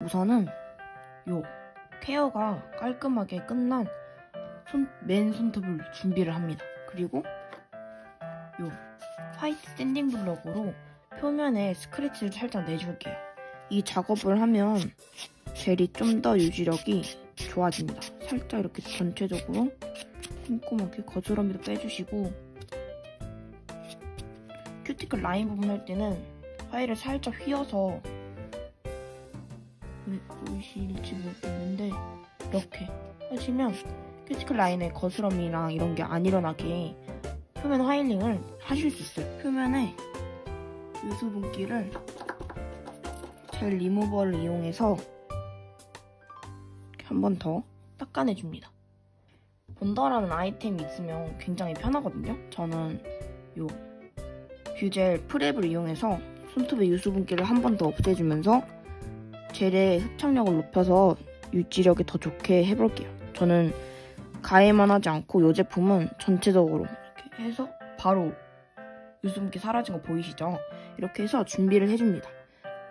우선은 요 케어가 깔끔하게 끝난 맨 손톱을 준비를 합니다. 그리고 요 화이트 샌딩 블럭으로 표면에 스크래치를 살짝 내줄게요. 이 작업을 하면 젤이 좀 더 유지력이 좋아집니다. 살짝 이렇게 전체적으로 꼼꼼하게 거스러미도 빼주시고, 큐티클 라인 부분 할 때는 파일을 살짝 휘어서, 보이실지 모르겠는데 이렇게 하시면 큐티클 라인에 거스러미랑 이런 게 안 일어나게 표면 화일링을 하실 수 있어요. 표면에 유수분기를 젤 리무버를 이용해서 한 번 더 닦아내줍니다. 본더라는 아이템이 있으면 굉장히 편하거든요. 저는 요 뷰젤 프랩을 이용해서 손톱의 유수분기를 한 번 더 없애주면서 젤의 흡착력을 높여서 유지력이 더 좋게 해볼게요. 저는 가해만 하지 않고 이 제품은 전체적으로 이렇게 해서 바로 유수분기 사라진 거 보이시죠? 이렇게 해서 준비를 해줍니다.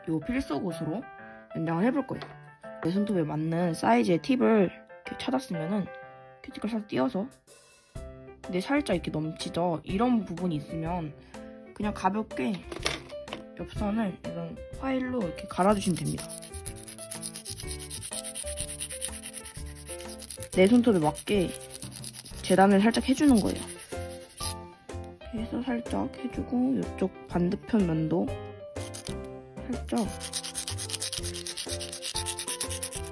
이 필수곳으로 연장을 해볼 거예요. 내 손톱에 맞는 사이즈의 팁을 이렇게 찾았으면은 큐티클 살짝 띄워서, 근데 살짝 이렇게 넘치죠? 이런 부분이 있으면 그냥 가볍게 옆선을 이런 파일로 이렇게 갈아주시면 됩니다. 내 손톱에 맞게 재단을 살짝 해주는 거예요. 이렇게 해서 살짝 해주고, 이쪽 반대편 면도 살짝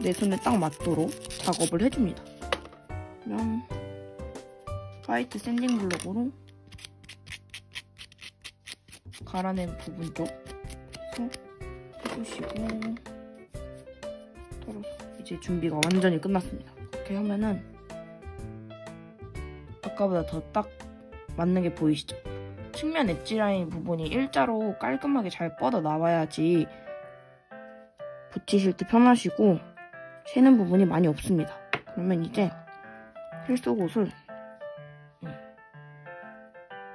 내 손에 딱 맞도록 작업을 해줍니다. 그럼 화이트 샌딩 블럭으로 갈아낸 부분 쪽 해주시고 털어서 이제 준비가 완전히 끝났습니다. 이렇게 하면은 아까보다 더 딱 맞는 게 보이시죠? 측면 엣지 라인 부분이 일자로 깔끔하게 잘 뻗어 나와야지 붙이실 때 편하시고 새는 부분이 많이 없습니다. 그러면 이제 필수곳을,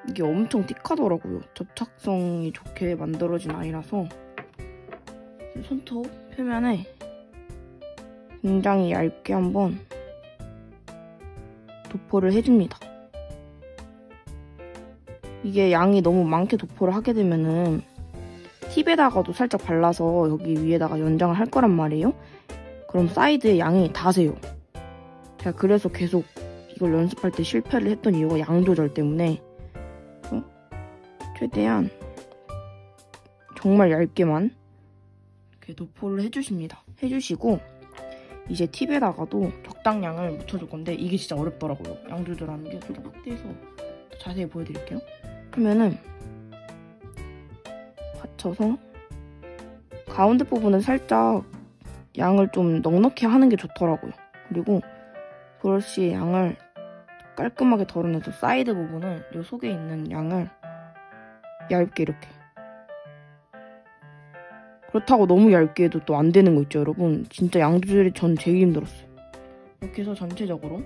이게 엄청 띡하더라고요. 접착성이 좋게 만들어진 아이라서 손톱 표면에 굉장히 얇게 한번 도포를 해줍니다. 이게 양이 너무 많게 도포를 하게 되면은 팁에다가도 살짝 발라서 여기 위에다가 연장을 할 거란 말이에요. 그럼 사이드에 양이 다 새요. 제가 그래서 계속 이걸 연습할 때 실패를 했던 이유가 양 조절 때문에. 최대한 정말 얇게만 이렇게 도포를 해주십니다. 해주시고 이제 팁에다가도 적당량을 묻혀줄 건데 이게 진짜 어렵더라고요. 양 조절하는 게. 살짝 확대해서 더 자세히 보여드릴게요. 그러면은 받쳐서 가운데 부분은 살짝 양을 좀 넉넉히 하는 게 좋더라고요. 그리고 브러쉬의 양을 깔끔하게 덜어내서 사이드 부분은 이 속에 있는 양을 얇게 이렇게. 그렇다고 너무 얇게 해도 또 안 되는 거 있죠, 여러분. 진짜 양 조절이 전 제일 힘들었어요. 이렇게 해서 전체적으로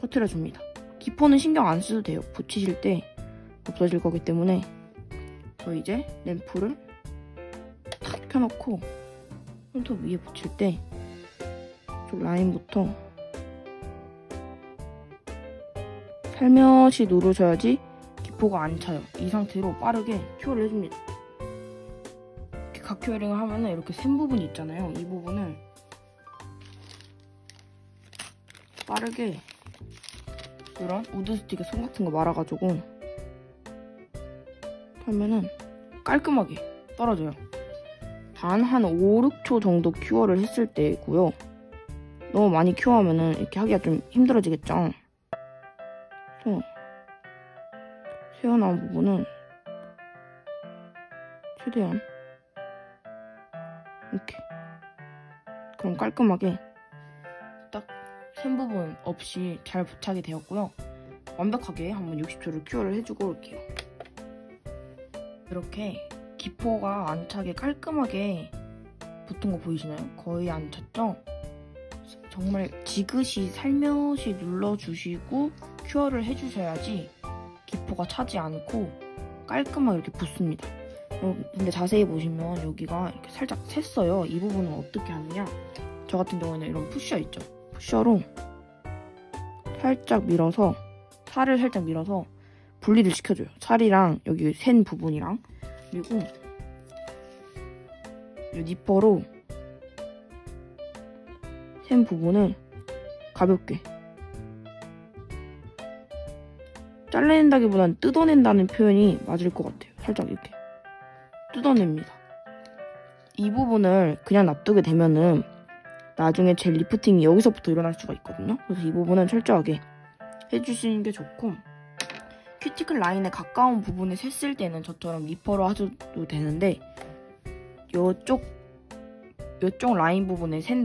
퍼뜨려줍니다. 기포는 신경 안 써도 돼요. 붙이실 때 없어질 거기 때문에. 저 이제 램프를 탁 켜놓고 손톱 위에 붙일 때 이쪽 라인부터 살며시 누르셔야지 기포가 안 차요. 이 상태로 빠르게 큐어를 해줍니다. 이렇게 각 큐어링을 하면은 이렇게 센 부분이 있잖아요. 이 부분을 빠르게 이런 우드 스틱에 손 같은 거 말아가지고 하면은 깔끔하게 떨어져요. 단 한 5, 6초 정도 큐어를 했을 때고요. 너무 많이 큐어하면은 이렇게 하기가 좀 힘들어지겠죠. 그래서 새어나온 부분은 최대한 이렇게, 그럼 깔끔하게 딱 센 부분 없이 잘 부착이 되었고요. 완벽하게 한번 60초를 큐어를 해주고 올게요. 이렇게 기포가 안 차게 깔끔하게 붙은 거 보이시나요? 거의 안 찼죠? 정말 지그시 살며시 눌러주시고 큐어를 해주셔야지 기포가 차지 않고 깔끔하게 이렇게 붙습니다. 근데 자세히 보시면 여기가 이렇게 살짝 샜어요. 이 부분은 어떻게 하느냐? 저 같은 경우에는 이런 푸셔 있죠? 푸셔로 살짝 밀어서, 살을 살짝 밀어서 분리를 시켜줘요. 살이랑 여기 센 부분이랑. 그리고 이 니퍼로 센 부분을 가볍게 잘라낸다기보단 뜯어낸다는 표현이 맞을 것 같아요. 살짝 이렇게 뜯어냅니다. 이 부분을 그냥 놔두게 되면은 나중에 젤 리프팅이 여기서부터 일어날 수가 있거든요. 그래서 이 부분은 철저하게 해주시는 게 좋고, 큐티클 라인에 가까운 부분에 샜을 때는 저처럼 니퍼로 하셔도 되는데, 요쪽 라인 부분에 센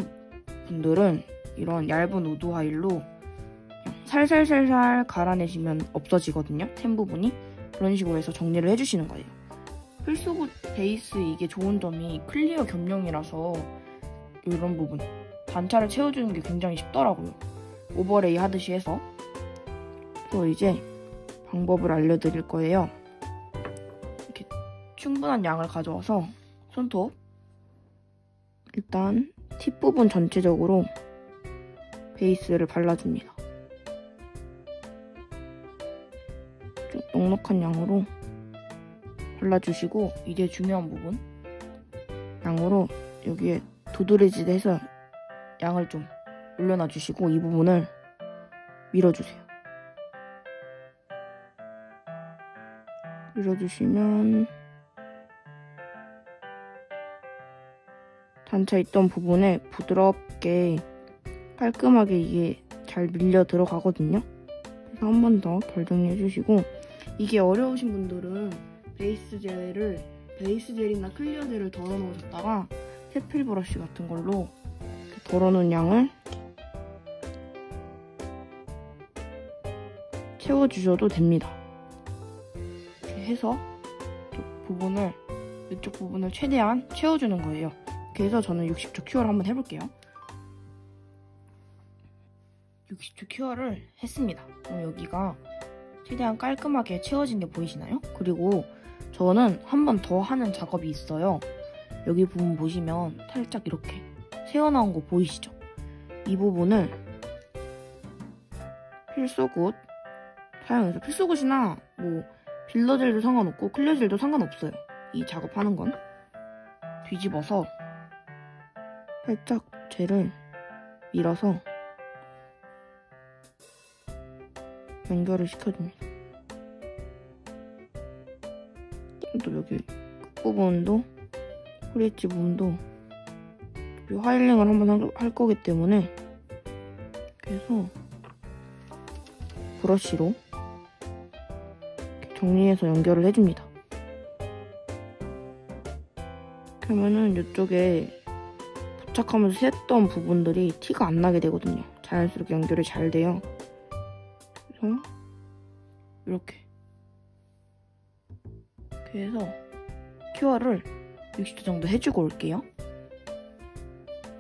분들은 이런 얇은 우드 화일로 그냥 살살살살 갈아내시면 없어지거든요. 센 부분이. 그런 식으로 해서 정리를 해주시는 거예요. 필수굿 베이스 이게 좋은 점이 클리어 겸용이라서 이런 부분 단차를 채워주는 게 굉장히 쉽더라고요. 오버레이 하듯이 해서. 또 이제 방법을 알려드릴 거예요. 이렇게 충분한 양을 가져와서 손톱 일단 팁 부분 전체적으로 베이스를 발라줍니다. 좀 넉넉한 양으로 발라주시고, 이제 중요한 부분 양으로 여기에 도드레지해서 양을 좀 올려놔주시고 이 부분을 밀어주세요. 밀어주시면 단차 있던 부분에 부드럽게 깔끔하게 이게 잘 밀려 들어가거든요. 그래서 한 번 더 결정해주시고, 이게 어려우신 분들은 베이스 젤이나 클리어 젤을 덜어 놓으셨다가 세필 브러쉬 같은 걸로 덜어놓은 양을 채워주셔도 됩니다. 이렇게 해서 이쪽 부분을 최대한 채워주는 거예요. 그래서 저는 60초 큐어를 한번 해볼게요. 60초 큐어를 했습니다. 그럼 여기가 최대한 깔끔하게 채워진 게 보이시나요? 그리고 저는 한 번 더 하는 작업이 있어요. 여기 부분 보시면 살짝 이렇게 새어나온 거 보이시죠? 이 부분을 필수굿 사용해서, 필수굿이나 뭐 빌러젤도 상관없고 클리어젤도 상관없어요. 이 작업하는 건 뒤집어서 살짝 젤을 밀어서 연결을 시켜줍니다. 또 여기 끝부분도, 프리엣지 부분도 화일링을 한번 할 거기 때문에, 그래서 브러쉬로 이렇게 정리해서 연결을 해줍니다. 그러면은 이쪽에 부착하면서 샜던 부분들이 티가 안 나게 되거든요. 자연스럽게 연결이 잘 돼요. 그래서 이렇게 해서 큐어를 60도 정도 해주고 올게요.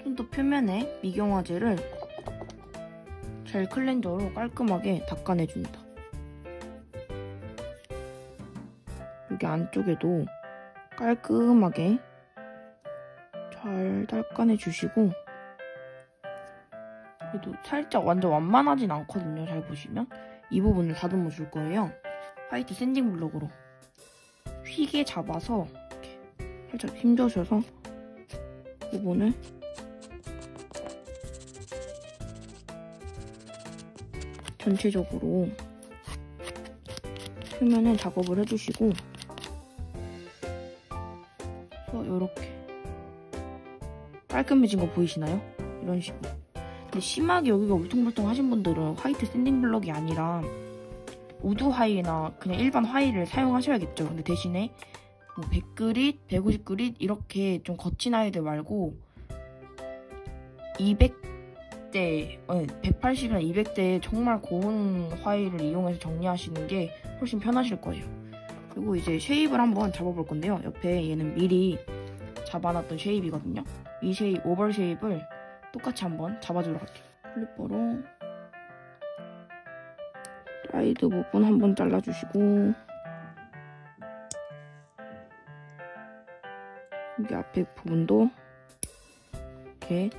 손톱 표면에 미경화 젤을 젤 클렌저로 깔끔하게 닦아내줍니다. 여기 안쪽에도 깔끔하게 잘 닦아내주시고, 그래도 살짝 완전 완만하진 않거든요. 잘 보시면 이 부분을 다듬어 줄 거예요. 화이트 샌딩 블럭으로 휘게 잡아서 이렇게 살짝 힘줘셔서 부분을 전체적으로 표면에 작업을 해주시고, 그래서 이렇게 깔끔해진 거 보이시나요? 이런 식으로. 근데 심하게 여기가 울퉁불퉁 하신 분들은 화이트 샌딩 블럭이 아니라 우드 화일이나 그냥 일반 화일을 사용하셔야겠죠. 근데 대신에 뭐 100그릿, 150그릿 이렇게 좀 거친 화일들 말고 200대, 180이나 200대의 정말 고운 화일을 이용해서 정리하시는 게 훨씬 편하실 거예요. 그리고 이제 쉐입을 한번 잡아볼 건데요. 옆에 얘는 미리 잡아놨던 쉐입이거든요. 이 쉐입, 오벌 쉐입을 똑같이 한번 잡아주도록 할게요. 클리퍼로 사이드 부분 한번 잘라주시고, 여기 앞에 부분도 이렇게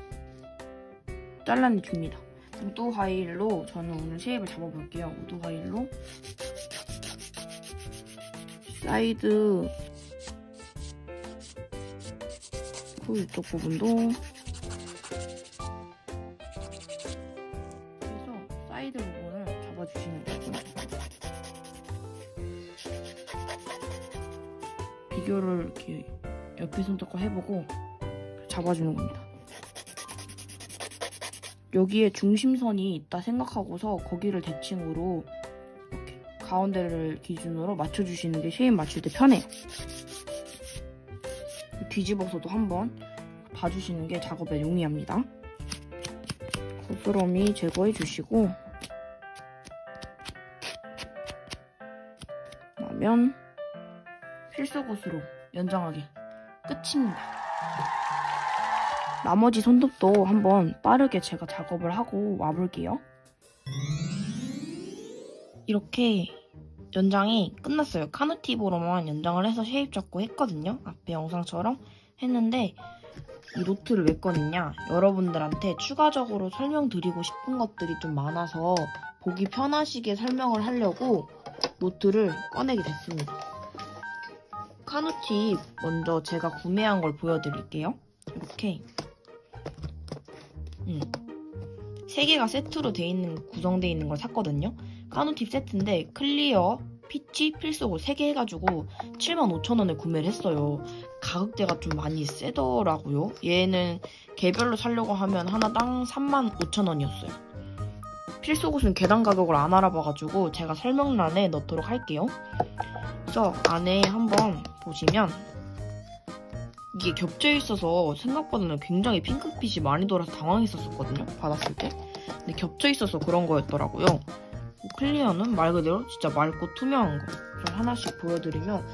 잘라내줍니다. 우드 화일로 저는 오늘 쉐입을 잡아볼게요. 우드 화일로 사이드 이쪽 부분도 그래서 사이드 부분을 잡아주시는 거고 비교를 이렇게 옆에 손톱과 해보고 잡아주는 겁니다. 여기에 중심선이 있다 생각하고서 거기를 대칭으로 이렇게 가운데를 기준으로 맞춰주시는 게 쉐입 맞출 때 편해요. 뒤집어서도 한번 봐주시는 게 작업에 용이합니다. 거스러미 제거해주시고 그러면 필수곳으로 연장하기 끝입니다. 나머지 손톱도 한번 빠르게 제가 작업을 하고 와볼게요. 이렇게 연장이 끝났어요. 카누팁으로만 연장을 해서 쉐입 잡고 했거든요. 앞에 영상처럼 했는데 이 노트를 왜 꺼냈냐? 여러분들한테 추가적으로 설명드리고 싶은 것들이 좀 많아서 보기 편하시게 설명을 하려고 노트를 꺼내게 됐습니다. 카누팁 먼저 제가 구매한 걸 보여드릴게요. 이렇게 3개가 세트로 구성되어 있는 걸 샀거든요. 카누팁 세트인데 클리어, 피치, 필수고 3개 해가지고 75,000원에 구매를 했어요. 가격대가 좀 많이 세더라고요. 얘는 개별로 사려고 하면 하나당 35,000원이었어요. 필수곳은 계단 가격을 안 알아봐가지고 제가 설명란에 넣도록 할게요. 그래서 안에 한번 보시면 이게 겹쳐 있어서 생각보다는 굉장히 핑크빛이 많이 돌아서 당황했었거든요. 받았을 때. 근데 겹쳐 있어서 그런 거였더라고요. 클리어는 말 그대로 진짜 맑고 투명한 거. 좀 하나씩 보여드리면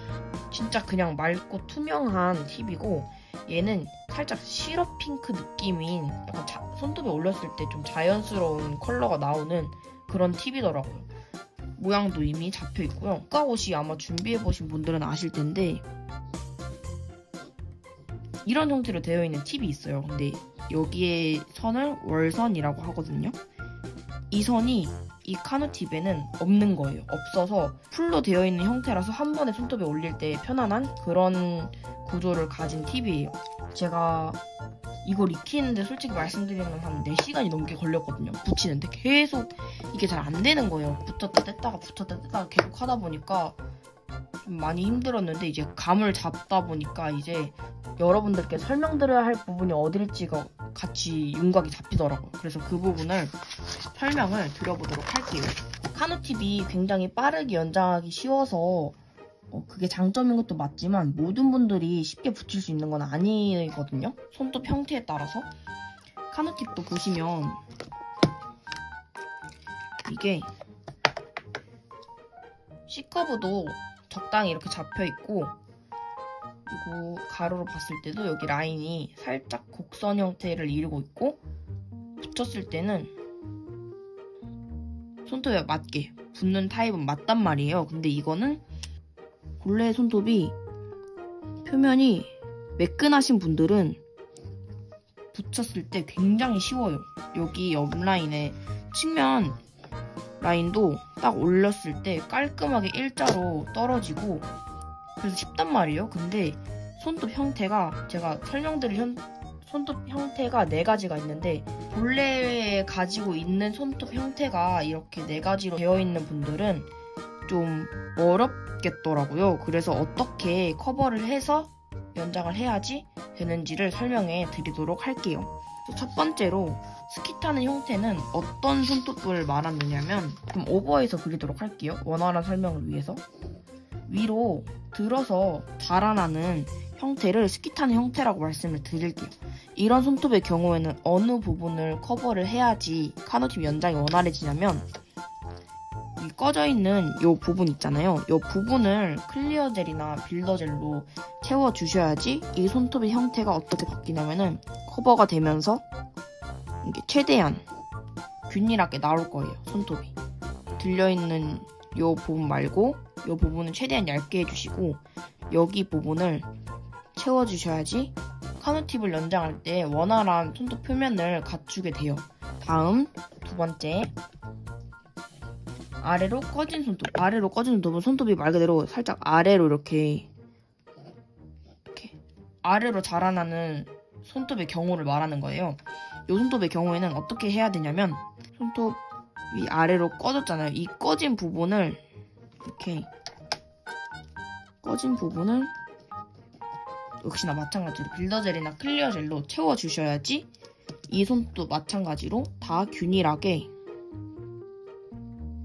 진짜 그냥 맑고 투명한 팁이고 얘는 살짝 시럽 핑크 느낌인 약간 손톱에 올렸을 때 좀 자연스러운 컬러가 나오는 그런 팁이더라고요. 모양도 이미 잡혀 있고요. 꽃가옷이 아마 준비해보신 분들은 아실 텐데 이런 형태로 되어 있는 팁이 있어요. 근데 여기에 선을 월선이라고 하거든요. 이 선이 이 카누팁에는 없는 거예요. 없어서 풀로 되어 있는 형태라서 한 번에 손톱에 올릴 때 편안한 그런 구조를 가진 팁이에요. 제가 이걸 익히는데 솔직히 말씀드리면 한 4시간이 넘게 걸렸거든요. 붙이는데 계속 이게 잘 안 되는 거예요. 붙였다 뗐다가 붙였다 뗐다가 계속 하다 보니까 좀 많이 힘들었는데 이제 감을 잡다 보니까 이제 여러분들께 설명드려야 할 부분이 어딜지가 같이 윤곽이 잡히더라고요. 그래서 그 부분을 설명을 드려보도록 할게요. 카누팁이 굉장히 빠르게 연장하기 쉬워서 그게 장점인 것도 맞지만 모든 분들이 쉽게 붙일 수 있는 건 아니거든요. 손톱 형태에 따라서. 카누팁도 보시면 이게 C커브도 적당히 이렇게 잡혀있고 그리고 가로로 봤을 때도 여기 라인이 살짝 곡선 형태를 이루고 있고 붙였을 때는 손톱에 맞게 붙는 타입은 맞단 말이에요. 근데 이거는 본래 손톱이 표면이 매끈하신 분들은 붙였을 때 굉장히 쉬워요. 여기 옆 라인에 측면 라인도 딱 올렸을 때 깔끔하게 일자로 떨어지고 그래서 쉽단 말이에요. 근데 손톱 형태가 제가 설명드릴 손톱 형태가 4가지가 있는데 본래 가지고 있는 손톱 형태가 이렇게 4가지로 되어 있는 분들은 좀 어렵겠더라고요. 그래서 어떻게 커버를 해서 연장을 해야지 되는지를 설명해 드리도록 할게요. 첫 번째로 스킷하는 형태는 어떤 손톱을 말하느냐면 좀 오버해서 그리도록 할게요. 원활한 설명을 위해서. 위로 들어서 자라나는 형태를 스킷하는 형태라고 말씀을 드릴게요. 이런 손톱의 경우에는 어느 부분을 커버를 해야지 카누팁 연장이 원활해지냐면 이 꺼져있는 이 부분 있잖아요. 이 부분을 클리어 젤이나 빌더 젤로 채워주셔야지 이 손톱의 형태가 어떻게 바뀌냐면은 커버가 되면서 이게 최대한 균일하게 나올 거예요. 손톱이 들려있는 이 부분 말고 이 부분은 최대한 얇게 해주시고 여기 부분을 채워주셔야지 카누팁을 연장할 때 원활한 손톱 표면을 갖추게 돼요. 다음 두 번째, 아래로 꺼진 손톱. 아래로 꺼진 손톱은 손톱이 말 그대로 살짝 아래로 이렇게 아래로 자라나는 손톱의 경우를 말하는 거예요. 이 손톱의 경우에는 어떻게 해야 되냐면, 손톱이 아래로 꺼졌잖아요. 이 꺼진 부분을 이렇게 역시나 마찬가지로 빌더젤이나 클리어젤로 채워주셔야지 이 손톱도 마찬가지로 다 균일하게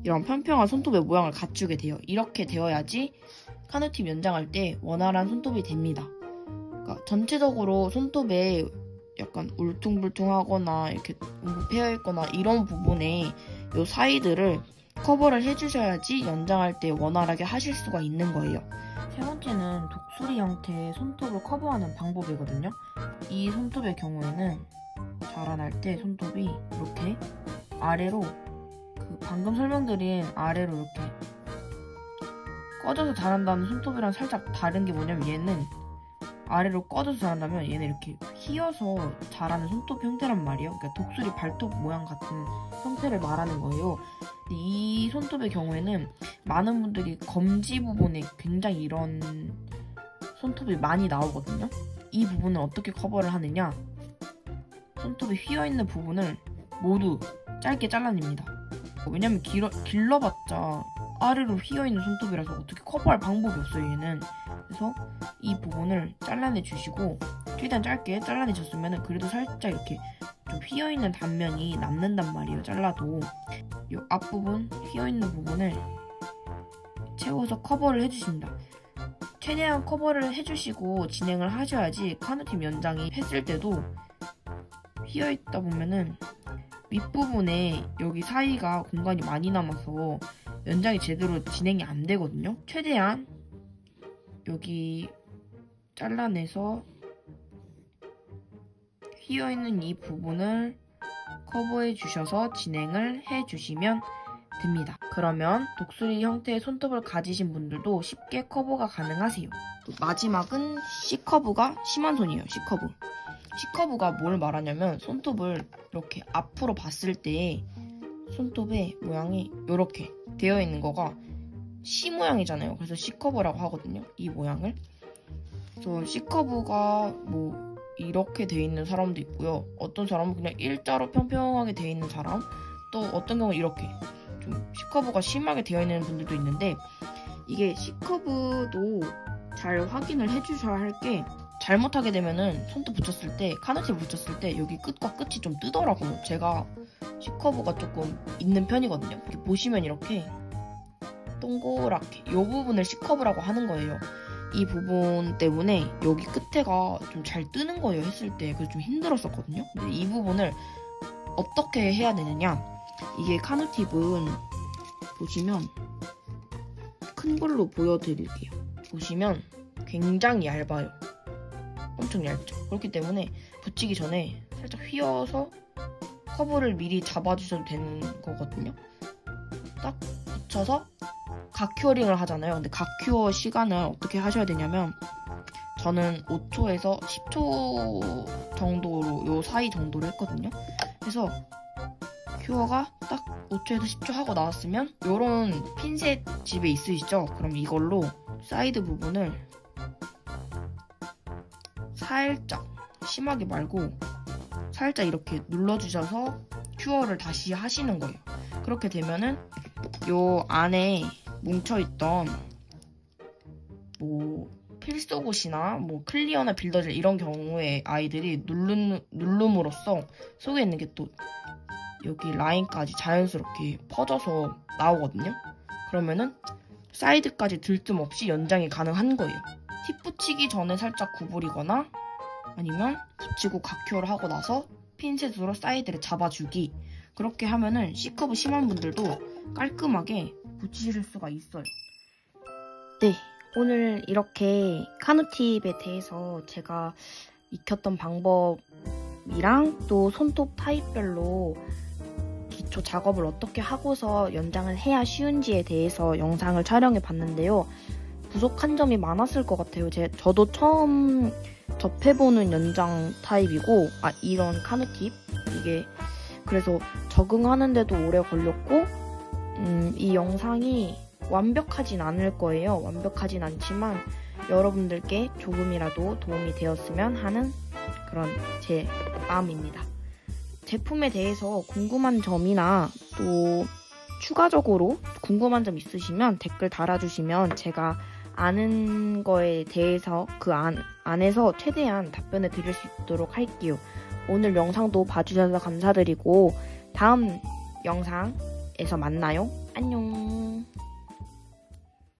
이런 평평한 손톱의 모양을 갖추게 돼요. 이렇게 되어야지 카누팁 연장할 때 원활한 손톱이 됩니다. 그러니까 전체적으로 손톱에 약간 울퉁불퉁하거나 이렇게 패여있거나 이런 부분에 이 사이드를 커버를 해주셔야지 연장할 때 원활하게 하실 수가 있는 거예요. 세 번째는 독수리 형태의 손톱을 커버하는 방법이거든요. 이 손톱의 경우에는 자라날 때 손톱이 이렇게 아래로 방금 설명드린 아래로 이렇게 꺼져서 자란다는 손톱이랑 살짝 다른 게 뭐냐면, 얘는 아래로 꺼져서 자란다면 얘는 이렇게 휘어서 자라는 손톱 형태란 말이에요. 그러니까 독수리 발톱 모양 같은 형태를 말하는 거예요. 근데 이 손톱의 경우에는 많은 분들이 검지 부분에 굉장히 이런 손톱이 많이 나오거든요. 이 부분을 어떻게 커버를 하느냐, 손톱이 휘어있는 부분을 모두 짧게 잘라냅니다. 왜냐면 길러봤자 아래로 휘어있는 손톱이라서 어떻게 커버할 방법이 없어요, 얘는. 그래서 이 부분을 잘라내 주시고, 최대한 짧게 잘라내 줬으면 그래도 살짝 이렇게 좀 휘어있는 단면이 남는단 말이에요, 잘라도. 이 앞부분 휘어있는 부분을 채워서 커버를 해주십니다. 최대한 커버를 해주시고 진행을 하셔야지 카누팁 연장이 했을 때도 휘어있다 보면은 윗부분에 여기 사이가 공간이 많이 남아서 연장이 제대로 진행이 안 되거든요. 최대한 여기 잘라내서 휘어있는 이 부분을 커버해 주셔서 진행을 해 주시면 됩니다. 그러면 독수리 형태의 손톱을 가지신 분들도 쉽게 커버가 가능하세요. 마지막은 C커브가 심한 손이에요. C커브. C커브가 뭘 말하냐면, 손톱을 이렇게 앞으로 봤을 때 손톱의 모양이 이렇게 되어 있는 거가 C 모양이잖아요. 그래서 C커브라고 하거든요, 이 모양을. 그래서 C커브가 뭐 이렇게 되어 있는 사람도 있고요. 어떤 사람은 그냥 일자로 평평하게 되어 있는 사람, 또 어떤 경우는 이렇게 좀 C커브가 심하게 되어 있는 분들도 있는데, 이게 C커브도 잘 확인을 해주셔야 할 게, 잘못하게 되면은 손톱 붙였을 때, 카누팁 붙였을 때 여기 끝과 끝이 좀 뜨더라고요. 제가 C커브가 조금 있는 편이거든요. 이렇게 보시면 이렇게 동그랗게 이 부분을 C커브라고 하는 거예요. 이 부분 때문에 여기 끝에가 좀 잘 뜨는 거예요, 했을 때. 그래서 좀 힘들었었거든요. 근데 이 부분을 어떻게 해야 되느냐, 이게 카누팁은 보시면 큰 걸로 보여드릴게요. 보시면 굉장히 얇아요. 엄청 얇죠. 그렇기 때문에 붙이기 전에 살짝 휘어서 커브를 미리 잡아주셔도 되는 거거든요. 딱 붙여서 각큐어링을 하잖아요. 근데 각큐어 시간을 어떻게 하셔야 되냐면, 저는 5초에서 10초 정도로, 요 사이 정도로 했거든요. 그래서 큐어가 딱 5초에서 10초 하고 나왔으면, 요런 핀셋 집에 있으시죠? 그럼 이걸로 사이드 부분을 살짝, 심하게 말고 살짝 이렇게 눌러주셔서 큐어를 다시 하시는 거예요. 그렇게 되면은 요 안에 뭉쳐있던 뭐 필소굿이나 뭐 클리어나 빌더젤 이런 경우에 아이들이 누름으로써 속에 있는 게 또 여기 라인까지 자연스럽게 퍼져서 나오거든요. 그러면은 사이드까지 들뜸 없이 연장이 가능한 거예요. 팁 붙이기 전에 살짝 구부리거나, 아니면 붙이고 각큐어를 하고 나서 핀셋으로 사이드를 잡아주기. 그렇게 하면은 C커브 심한 분들도 깔끔하게 붙이실 수가 있어요. 네, 오늘 이렇게 카누팁에 대해서 제가 익혔던 방법이랑 또 손톱 타입별로 기초 작업을 어떻게 하고서 연장을 해야 쉬운지에 대해서 영상을 촬영해 봤는데요. 부족한 점이 많았을 것 같아요. 저도 처음 접해보는 연장 타입이고, 이런 카누 팁? 이게, 그래서 적응하는데도 오래 걸렸고, 이 영상이 완벽하진 않을 거예요. 완벽하진 않지만, 여러분들께 조금이라도 도움이 되었으면 하는 그런 제 마음입니다. 제품에 대해서 궁금한 점이나 또 추가적으로 궁금한 점 있으시면 댓글 달아주시면 제가 아는 거에 대해서 그 안에서 최대한 답변을 드릴 수 있도록 할게요. 오늘 영상도 봐주셔서 감사드리고 다음 영상에서 만나요. 안녕.